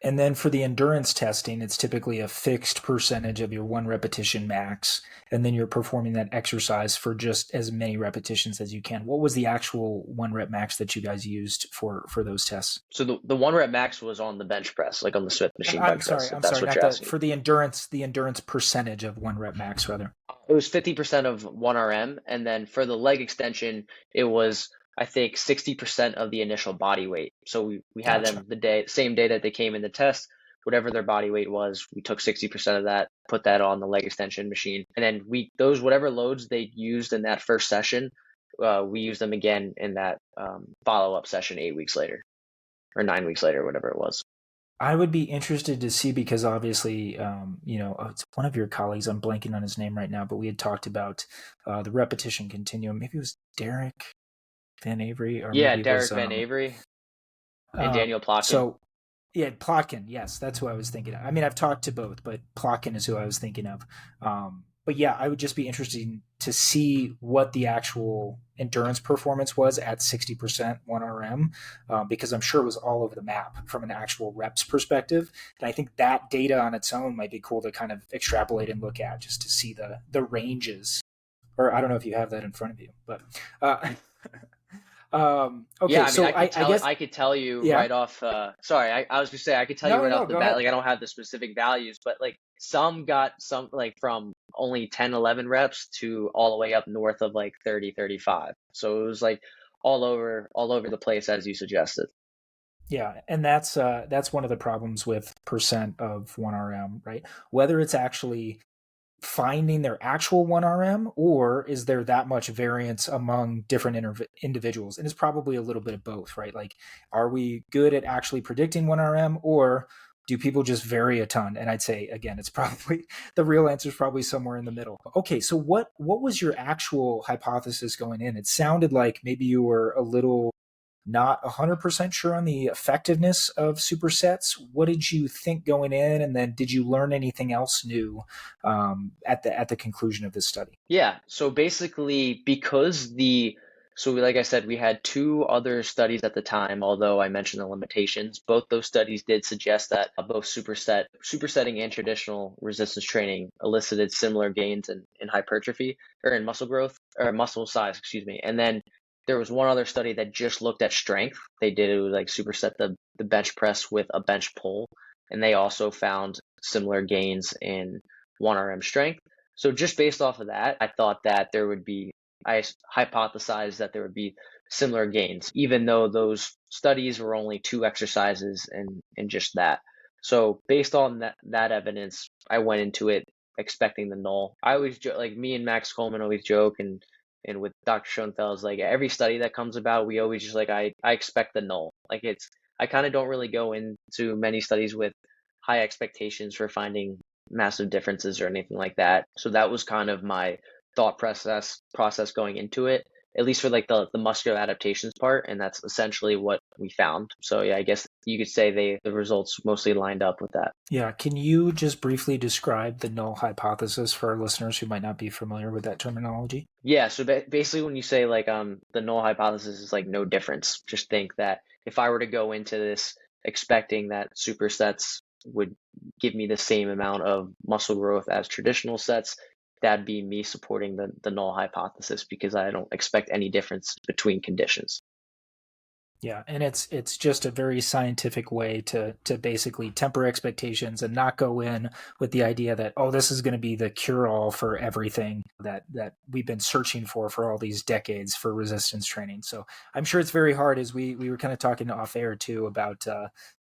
And then for the endurance testing, it's typically a fixed percentage of your one repetition max. And then you're performing that exercise for just as many repetitions as you can. What was the actual one rep max that you guys used for those tests? So the 1 rep max was on the bench press, like on the Smith machine I'm bench sorry. press, if I'm that's sorry. what Not you're the asking. for the endurance percentage of one rep max rather. It was 50% of 1 RM, and then for the leg extension, it was, I think, 60% of the initial body weight. So we had Gotcha. them same day that they came in the test, whatever their body weight was, we took 60% of that, put that on the leg extension machine, and then whatever loads they used in that first session, we used them again in that follow-up session 8 weeks later, or 9 weeks later, whatever it was. I would be interested to see because obviously, it's one of your colleagues. I'm blanking on his name right now, but we had talked about the repetition continuum. Maybe it was Derek Van Avery, or Yeah, maybe it was Derek Van Avery and uh, Daniel Plotkin. so yeah, Plotkin. Yes, that's who I was thinking of. I mean, I've talked to both, but Plotkin is who I was thinking of. But yeah, I would just be interested to see what the actual endurance performance was at 60% 1RM, because I'm sure it was all over the map from an actual reps perspective. And I think that data on its own might be cool to kind of extrapolate and look at just to see the ranges. Or I don't know if you have that in front of you, but Yeah, okay. I mean, So I guess I could tell you yeah. right off. Sorry, I was gonna say I could tell you No, no, right no. off the Go bat. ahead. Like, I don't have the specific values, but like some got some like from only 10, 11 reps to all the way up north of like 30, 35. So it was like all over the place, as you suggested. Yeah, and that's one of the problems with percent of 1RM, right? Whether it's actually finding their actual 1RM, or is there that much variance among different individuals? And it's probably a little bit of both, right? Like, are we good at actually predicting 1RM, or do people just vary a ton? And I'd say, again, it's probably the real answer is probably somewhere in the middle. Okay, so what was your actual hypothesis going in? It sounded like maybe you were a little not 100% sure on the effectiveness of supersets. What did you think going in? And then did you learn anything else new at the conclusion of this study? Yeah, so basically, like I said, we had two other studies at the time, although I mentioned the limitations. Both those studies did suggest that both supersetting and traditional resistance training elicited similar gains in hypertrophy, or in muscle growth, or muscle size, excuse me. And then there was one other study that just looked at strength. They did it with like superset the bench press with a bench pull, and they also found similar gains in 1RM strength. So just based off of that, I hypothesized that there would be similar gains, even though those studies were only two exercises and just that. So based on that evidence, I went into it expecting the null. I always like me and Max Coleman always joke, and with Dr. Schoenfeld's, like every study that comes about, we always just like I expect the null. Like I kind of don't really go into many studies with high expectations for finding massive differences or anything like that. So that was kind of my thought process going into it, at least for like the muscular adaptations part, and that's essentially what we found. So yeah, I guess you could say the results mostly lined up with that. Yeah, can you just briefly describe the null hypothesis for our listeners who might not be familiar with that terminology? Yeah, so basically when you say like the null hypothesis is like no difference, just think that if I were to go into this expecting that supersets would give me the same amount of muscle growth as traditional sets, that'd be me supporting the null hypothesis, because I don't expect any difference between conditions. Yeah, and it's just a very scientific way to basically temper expectations and not go in with the idea that, oh, this is going to be the cure all for everything that we've been searching for all these decades for resistance training. So I'm sure it's very hard, as we were kind of talking off air too about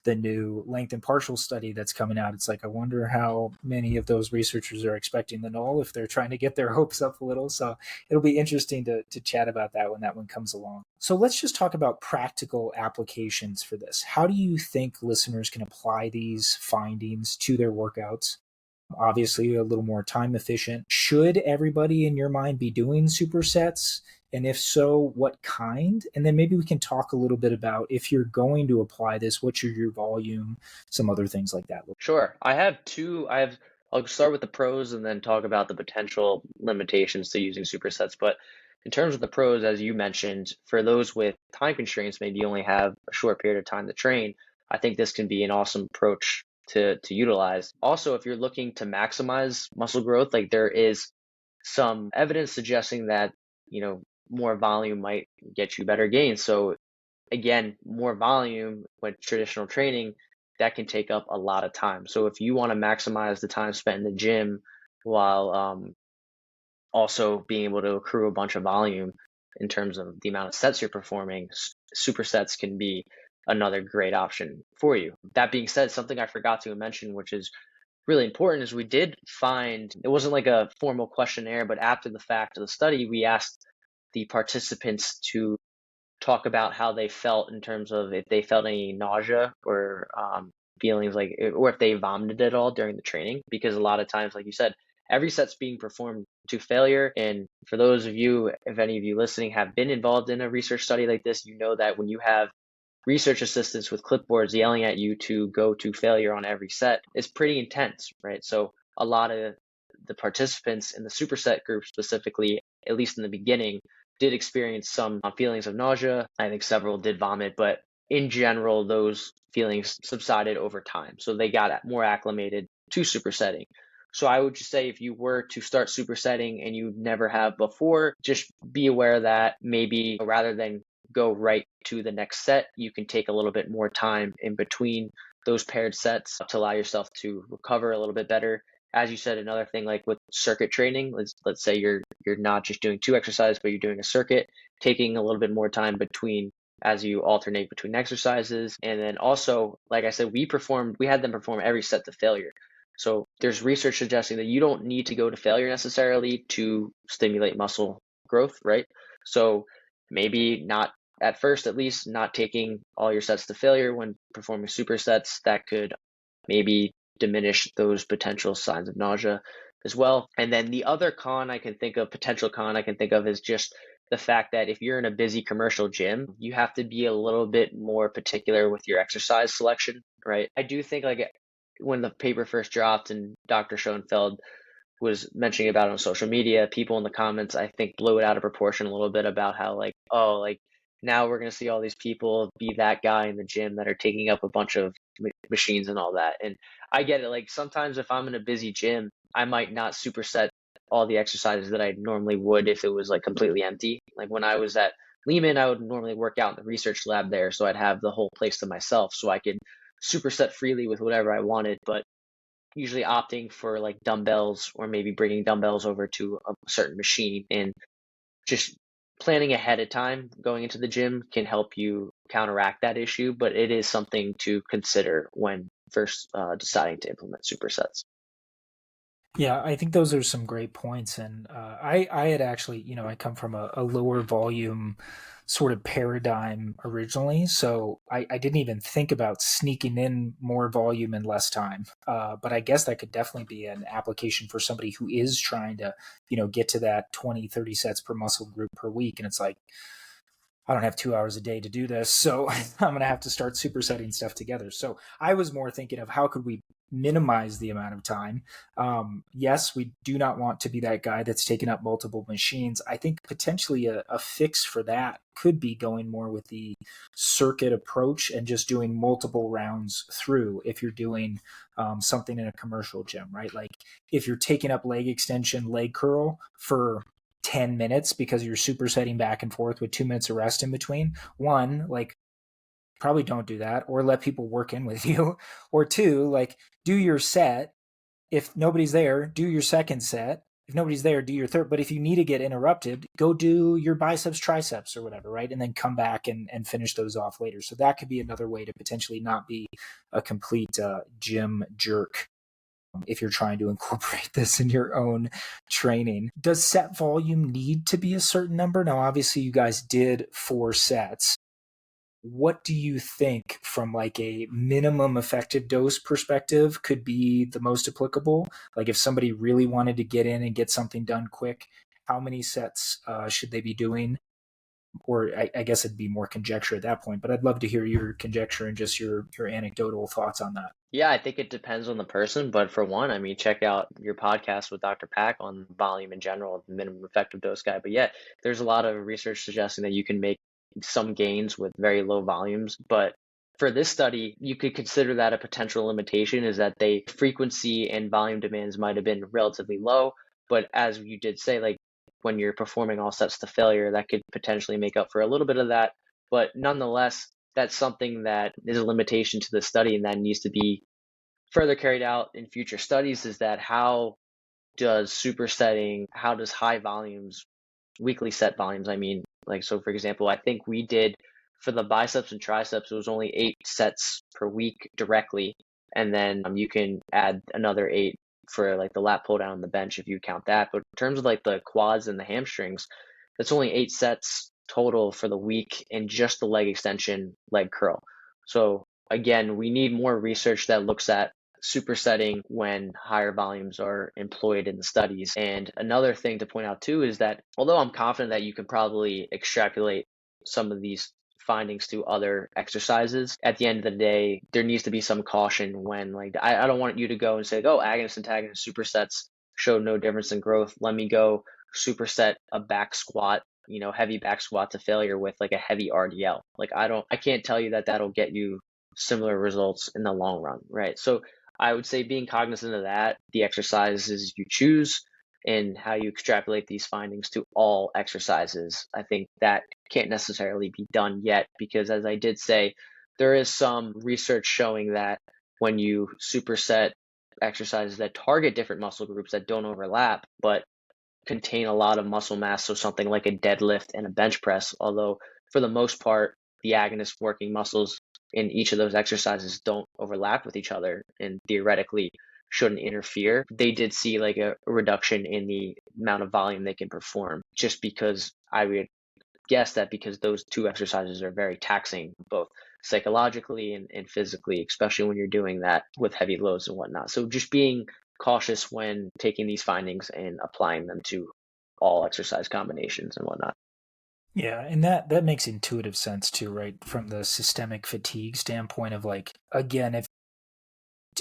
the new length and partial study that's coming out. It's like, I wonder how many of those researchers are expecting the null if they're trying to get their hopes up a little. So it'll be interesting to chat about that when that one comes along. So let's just talk about practical applications for this. How do you think listeners can apply these findings to their workouts? Obviously, a little more time efficient. Should everybody in your mind be doing supersets? And if so, what kind? And then maybe we can talk a little bit about, if you're going to apply this, what's your volume, some other things like that. Sure. I have two. I'll start with the pros and then talk about the potential limitations to using supersets. But in terms of the pros, as you mentioned, for those with time constraints, maybe you only have a short period of time to train, I think this can be an awesome approach to utilize. Also, if you're looking to maximize muscle growth, like there is some evidence suggesting that, more volume might get you better gains. So again, more volume with traditional training, that can take up a lot of time. So if you want to maximize the time spent in the gym while also being able to accrue a bunch of volume in terms of the amount of sets you're performing, supersets can be another great option for you. That being said, something I forgot to mention, which is really important, is we did find, it wasn't like a formal questionnaire, but after the fact of the study, we asked the participants to talk about how they felt in terms of if they felt any nausea or feelings like, or if they vomited at all during the training. Because a lot of times, like you said, every set's being performed to failure. And for those of you, if any of you listening have been involved in a research study like this, you know that when you have research assistants with clipboards yelling at you to go to failure on every set, it's pretty intense, right? So a lot of the participants in the superset group specifically, at least in the beginning, did experience some feelings of nausea. I think several did vomit, but in general, those feelings subsided over time. So they got more acclimated to supersetting. So I would just say, if you were to start supersetting and you never have before, just be aware that maybe rather than go right to the next set, you can take a little bit more time in between those paired sets to allow yourself to recover a little bit better. As you said, another thing, like with circuit training, let's say you're not just doing two exercises, but you're doing a circuit, taking a little bit more time between as you alternate between exercises. And then also, like I said, we had them perform every set to failure. So there's research suggesting that you don't need to go to failure necessarily to stimulate muscle growth, right? So maybe not at first, at least, not taking all your sets to failure when performing supersets. That could maybe diminish those potential signs of nausea as well. And then the other potential con I can think of, is just the fact that if you're in a busy commercial gym, you have to be a little bit more particular with your exercise selection, right? I do think, like, when the paper first dropped and Dr. Schoenfeld was mentioning about it on social media, people in the comments, I think, blew it out of proportion a little bit about how, like, oh, like, now we're going to see all these people be that guy in the gym that are taking up a bunch of machines and all that. And I get it. Like, sometimes if I'm in a busy gym, I might not superset all the exercises that I normally would if it was like completely empty. Like when I was at Lehman, I would normally work out in the research lab there, so I'd have the whole place to myself, so I could superset freely with whatever I wanted. But usually opting for like dumbbells, or maybe bringing dumbbells over to a certain machine, and just planning ahead of time going into the gym can help you counteract that issue. But it is something to consider when first deciding to implement supersets. Yeah, I think those are some great points. And I had actually, I come from a lower volume sort of paradigm originally. So I didn't even think about sneaking in more volume in less time. But I guess that could definitely be an application for somebody who is trying to, get to that 20, 30 sets per muscle group per week. And it's like, I don't have 2 hours a day to do this, so I'm going to have to start supersetting stuff together. So I was more thinking of, how could we minimize the amount of time? Yes, we do not want to be that guy that's taking up multiple machines. I think potentially a fix for that could be going more with the circuit approach and just doing multiple rounds through, if you're doing something in a commercial gym, right? Like if you're taking up leg extension, leg curl for 10 minutes because you're supersetting back and forth with 2 minutes of rest in between. One, like, probably don't do that, or let people work in with you. Or two, like do your set. If nobody's there, do your second set. If nobody's there, do your third. But if you need to get interrupted, go do your biceps, triceps, or whatever, right? And then come back and finish those off later. So that could be another way to potentially not be a complete gym jerk if you're trying to incorporate this in your own training. Does set volume need to be a certain number? Now, obviously, you guys did 4 sets. What do you think from like a minimum effective dose perspective could be the most applicable? Like if somebody really wanted to get in and get something done quick, how many sets should they be doing? Or I guess it'd be more conjecture at that point, but I'd love to hear your conjecture and just your anecdotal thoughts on that. Yeah, I think it depends on the person, but for one, I mean, check out your podcast with Dr. Pack on volume in general, the minimum effective dose guy. But yeah, there's a lot of research suggesting that you can make some gains with very low volumes. But for this study, you could consider that a potential limitation is that they frequency and volume demands might have been relatively low. But as you did say, like when you're performing all sets to failure, that could potentially make up for a little bit of that. But nonetheless, that's something that is a limitation to the study and that needs to be further carried out in future studies is that how does supersetting, how does high volumes, weekly set volumes, I mean, like, so for example, I think we did for the biceps and triceps, it was only 8 sets per week directly. And then you can add another 8 for like the lat pull down on the bench if you count that. But in terms of like the quads and the hamstrings, that's only 8 sets total for the week and just the leg extension, leg curl. So again, we need more research that looks at supersetting when higher volumes are employed in the studies. And another thing to point out too is that although I'm confident that you can probably extrapolate some of these findings to other exercises, at the end of the day, there needs to be some caution when like I don't want you to go and say, oh, agonist, antagonist, supersets showed no difference in growth. Let me go superset a back squat, heavy back squat to failure with like a heavy RDL. Like I can't tell you that that'll get you similar results in the long run, right? So I would say being cognizant of that, the exercises you choose and how you extrapolate these findings to all exercises. I think that can't necessarily be done yet because as I did say, there is some research showing that when you superset exercises that target different muscle groups that don't overlap, but contain a lot of muscle mass, so something like a deadlift and a bench press, although for the most part, the agonist working muscles in each of those exercises don't overlap with each other and theoretically shouldn't interfere. They did see like a reduction in the amount of volume they can perform just because I would guess that because those two exercises are very taxing both psychologically and physically, especially when you're doing that with heavy loads and whatnot. So just being cautious when taking these findings and applying them to all exercise combinations and whatnot. Yeah, and that makes intuitive sense too, right? From the systemic fatigue standpoint of like, again, if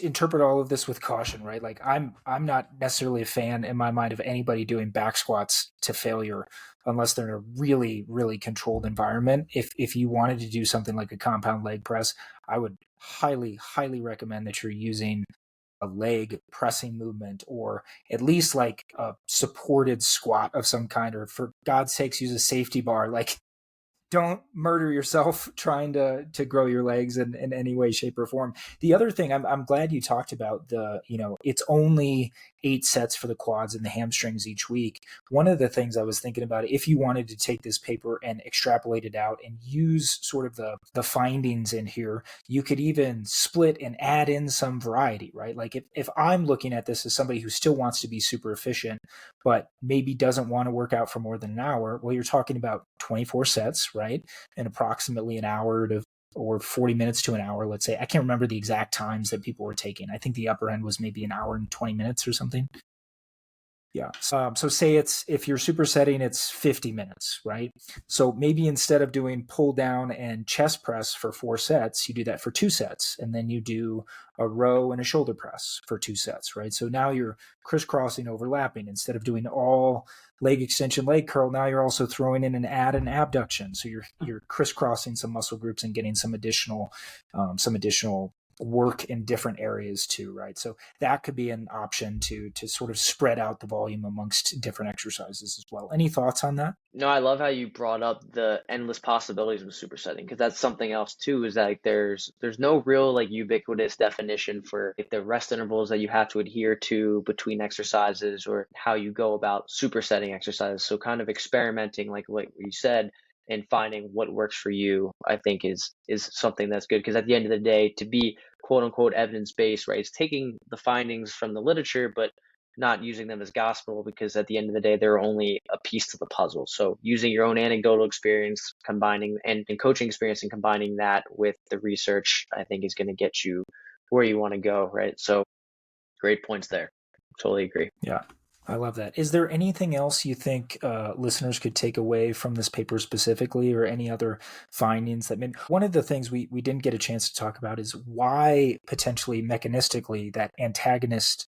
interpret all of this with caution, right? Like I'm not necessarily a fan in my mind of anybody doing back squats to failure unless they're in a really, really controlled environment. If you wanted to do something like a compound leg press, I would highly, highly recommend that you're using a leg pressing movement or at least like a supported squat of some kind, or for God's sakes, use a safety bar. Like don't murder yourself trying to grow your legs in any way, shape, or form. The other thing, I'm glad you talked about it's only 8 sets for the quads and the hamstrings each week. One of the things I was thinking about, if you wanted to take this paper and extrapolate it out and use sort of the findings in here, you could even split and add in some variety, right? Like if I'm looking at this as somebody who still wants to be super efficient, but maybe doesn't want to work out for more than an hour, well, you're talking about 24 sets, right? And approximately an hour to or 40 minutes to an hour, let's say. I can't remember the exact times that people were taking. I think the upper end was maybe an hour and 20 minutes or something. Yeah. So say if you're supersetting, it's 50 minutes, right? So maybe instead of doing pull down and chest press for 4 sets, you do that for 2 sets. And then you do a row and a shoulder press for 2 sets, right? So now you're crisscrossing, overlapping. Instead of doing all leg extension, leg curl, now you're also throwing in an add and abduction. So you're crisscrossing some muscle groups and getting some additional work in different areas too, right? So that could be an option to sort of spread out the volume amongst different exercises as well. Any thoughts on that? No, I love how you brought up the endless possibilities of supersetting, because that's something else too, is that like there's no real like ubiquitous definition for like the rest intervals that you have to adhere to between exercises, or how you go about supersetting exercises. So kind of experimenting like what you said, and finding what works for you, I think is something that's good, because at the end of the day, to be quote unquote evidence-based, right, it's taking the findings from the literature, but not using them as gospel, because at the end of the day, they're only a piece to the puzzle. So using your own anecdotal experience, combining and coaching experience, and combining that with the research, I think is going to get you where you want to go, right? So great points there. Totally agree. Yeah, I love that. Is there anything else you think listeners could take away from this paper specifically, or any other findings that maybe one of the things we didn't get a chance to talk about is why potentially mechanistically that antagonistic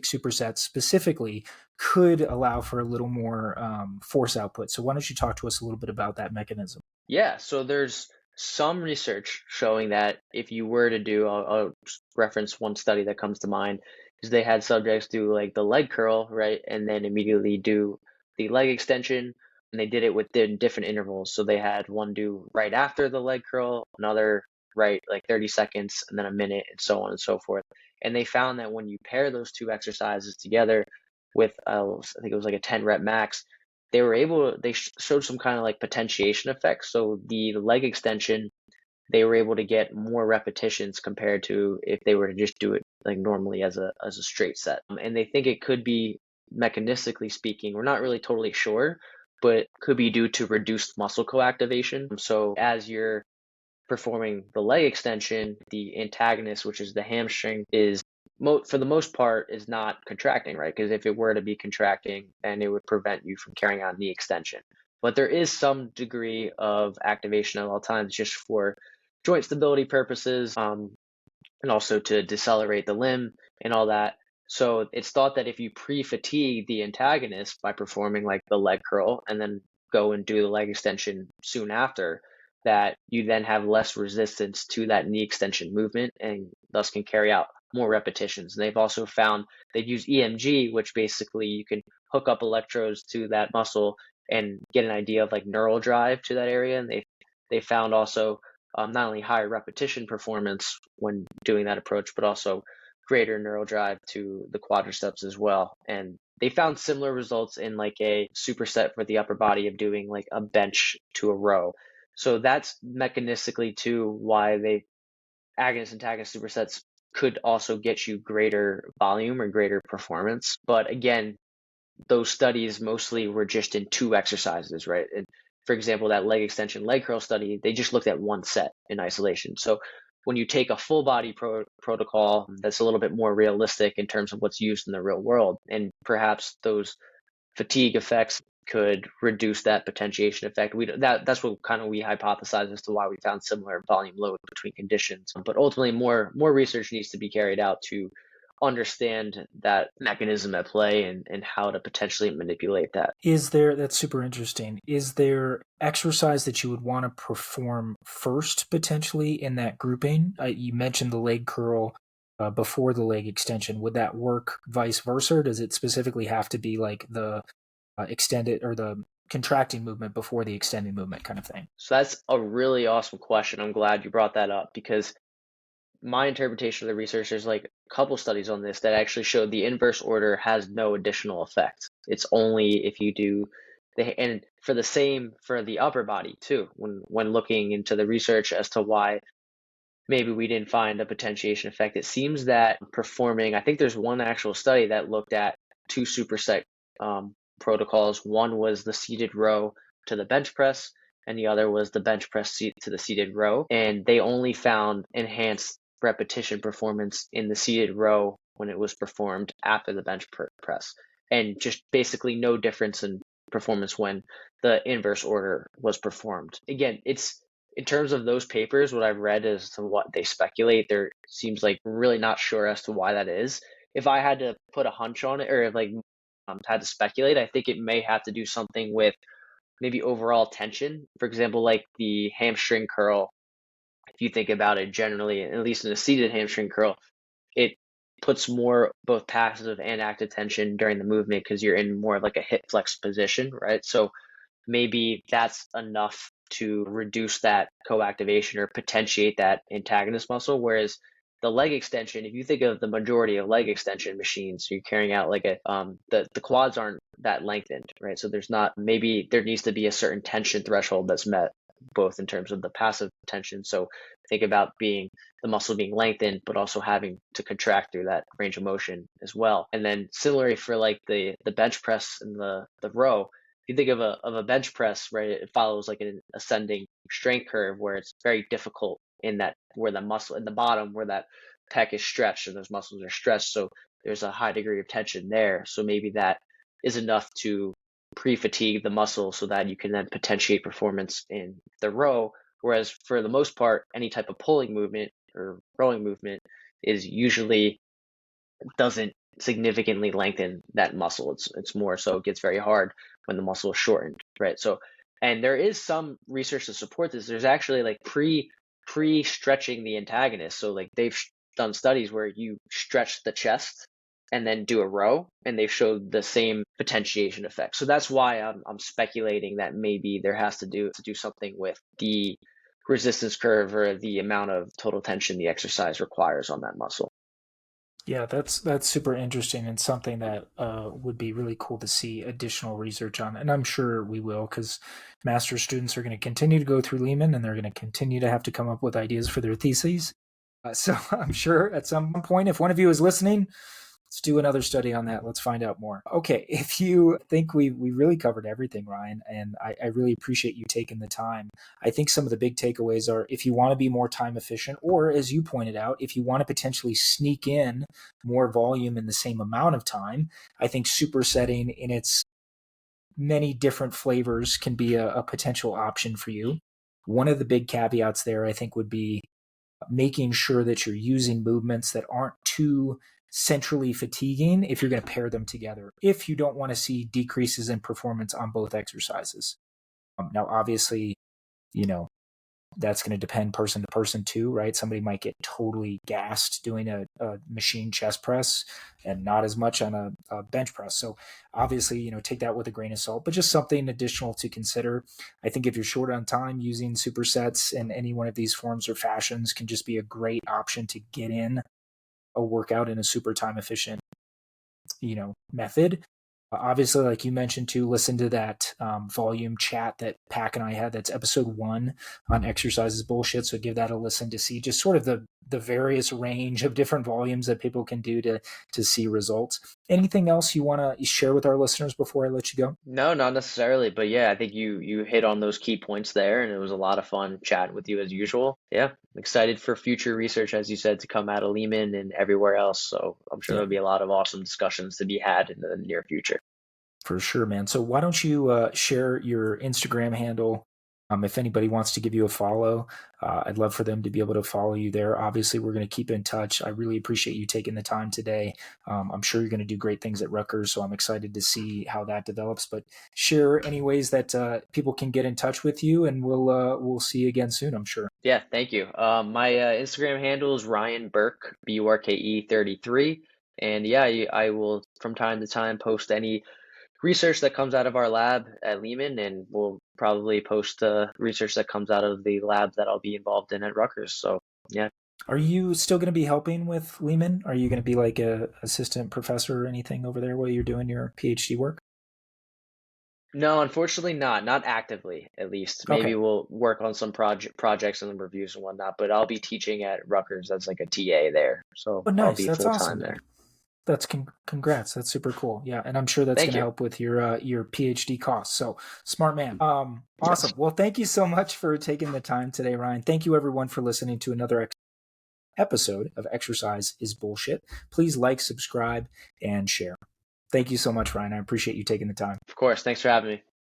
supersets specifically could allow for a little more force output. So why don't you talk to us a little bit about that mechanism? Yeah, so there's some research showing that if you were to do, I'll reference one study that comes to mind, is they had subjects do like the leg curl, right, and then immediately do the leg extension, and they did it within different intervals. So they had one do right after the leg curl, another right like 30 seconds, and then a minute, and so on and so forth. And they found that when you pair those two exercises together with, I think it was like a 10 rep max, they were able they showed some kind of like potentiation effects. So the leg extension, they were able to get more repetitions compared to if they were to just do it like normally as a straight set. And they think it could be, mechanistically speaking, we're not really totally sure, but could be due to reduced muscle coactivation. So as you're performing the leg extension, the antagonist, which is the hamstring, is for the most part is not contracting, right? Because if it were to be contracting, then it would prevent you from carrying on the extension. But there is some degree of activation at all times, just for joint stability purposes, and also to decelerate the limb and all that. So it's thought that if you pre-fatigue the antagonist by performing like the leg curl, and then go and do the leg extension soon after, that you then have less resistance to that knee extension movement, and thus can carry out more repetitions. And they've also found they've used EMG, which basically you can hook up electrodes to that muscle and get an idea of like neural drive to that area. And they found also not only higher repetition performance when doing that approach, but also greater neural drive to the quadriceps as well. And they found similar results in like a superset for the upper body of doing like a bench to a row. So that's mechanistically too why agonist antagonist supersets could also get you greater volume or greater performance. But again, those studies mostly were just in two exercises, right? And for example, that leg extension, leg curl study, they just looked at one set in isolation. So when you take a full body protocol that's a little bit more realistic in terms of what's used in the real world, and perhaps those fatigue effects could reduce that potentiation effect. That's what kind of we hypothesized as to why we found similar volume load between conditions. But ultimately, more research needs to be carried out to understand that mechanism at play, and how to potentially manipulate that. That's super interesting. Is there exercise that you would want to perform first potentially in that grouping? You mentioned the leg curl before the leg extension. Would that work vice versa? Or does it specifically have to be like the extended or the contracting movement before the extending movement kind of thing? So that's a really awesome question. I'm glad you brought that up, because my interpretation of the research, there's like a couple studies on this that actually showed the inverse order has no additional effect. It's only if you do and for the same for the upper body too, when looking into the research as to why maybe we didn't find a potentiation effect. It seems that performing, I think there's one actual study that looked at two superset protocols. One was the seated row to the bench press, and the other was the bench press to the seated row. And they only found enhanced repetition performance in the seated row when it was performed after the bench press, and just basically no difference in performance when the inverse order was performed. Again, it's in terms of those papers, what I've read as to what they speculate, there seems like really not sure as to why that is. If I had to put a hunch on it, or if like had to speculate, I think it may have to do something with maybe overall tension. For example, like the hamstring curl, if you think about it generally, at least in a seated hamstring curl, it puts more both passive and active tension during the movement because you're in more of like a hip flex position, right? So maybe that's enough to reduce that co-activation or potentiate that antagonist muscle. Whereas the leg extension, if you think of the majority of leg extension machines, you're carrying out like the quads aren't that lengthened, right? So there's not, maybe there needs to be a certain tension threshold that's met, both in terms of the passive tension. So think about being the muscle being lengthened, but also having to contract through that range of motion as well. And then similarly for like the bench press and the row, if you think of a bench press, right, it follows like an ascending strength curve where it's very difficult in that, where the muscle in the bottom where that pec is stretched and those muscles are stretched. So there's a high degree of tension there. So maybe that is enough to pre-fatigue the muscle so that you can then potentiate performance in the row. Whereas for the most part, any type of pulling movement or rowing movement is usually doesn't significantly lengthen that muscle. It's more so it gets very hard when the muscle is shortened, right? So, and there is some research to support this. There's actually like pre stretching the antagonist. So like they've done studies where you stretch the chest and then do a row, and they've showed the same potentiation effect. So that's why I'm speculating that maybe there has to do something with the resistance curve or the amount of total tension the exercise requires on that muscle. Yeah, that's super interesting and something that would be really cool to see additional research on. And I'm sure we will, because master's students are going to continue to go through Lehman and they're going to continue to have to come up with ideas for their theses. So I'm sure at some point, if one of you is listening, let's do another study on that. Let's find out more. Okay, if you think we really covered everything, Ryan, and I really appreciate you taking the time. I think some of the big takeaways are, if you want to be more time efficient, or as you pointed out, if you want to potentially sneak in more volume in the same amount of time, I think supersetting in its many different flavors can be a potential option for you. One of the big caveats there, I think, would be making sure that you're using movements that aren't too centrally fatiguing if you're going to pair them together, if you don't want to see decreases in performance on both exercises. Now, obviously, you know, that's going to depend person to person too, right? Somebody might get totally gassed doing a machine chest press and not as much on a bench press. So obviously, take that with a grain of salt, but just something additional to consider. I think if you're short on time, using supersets in any one of these forms or fashions can just be a great option to get in a workout in a super time efficient, method. Obviously, like you mentioned too, listen to that volume chat that Pack and I had. That's episode 1 on exercises bullshit. So give that a listen to see just sort of the various range of different volumes that people can do to see results. Anything else you want to share with our listeners before I let you go? No, not necessarily, but yeah, I think you hit on those key points there, and it was a lot of fun chatting with you as usual. Yeah, I'm excited for future research, as you said, to come out of Lehman and everywhere else. So I'm sure Yeah, there'll be a lot of awesome discussions to be had in the near future. for sure, man. So why don't you share your Instagram handle? If anybody wants to give you a follow, I'd love for them to be able to follow you there. Obviously, we're going to keep in touch. I really appreciate you taking the time today. I'm sure you're going to do great things at Rutgers, so I'm excited to see how that develops. But share any ways that people can get in touch with you, and we'll see you again soon, I'm sure. Yeah, thank you. My Instagram handle is Ryan Burke, Burke 33, and yeah, I will from time to time post any research that comes out of our lab at Lehman, and we'll probably post research that comes out of the lab that I'll be involved in at Rutgers. So yeah. Are you still going to be helping with Lehman? Are you going to be like a assistant professor or anything over there while you're doing your PhD work? No, unfortunately not. Not actively, at least. Maybe Okay. we'll work on some projects and reviews and whatnot, but I'll be teaching at Rutgers as like a TA there. So Oh, I'll nice. be That's full awesome, time man. there. That's congrats. That's super cool. Yeah, and I'm sure that's going Thank to you. help with your PhD costs. So smart man. Yes. Awesome. Well, thank you so much for taking the time today, Ryan. Thank you everyone for listening to another episode of Exercise is Bullshit. Please like, subscribe, and share. Thank you so much, Ryan. I appreciate you taking the time. Of course. Thanks for having me.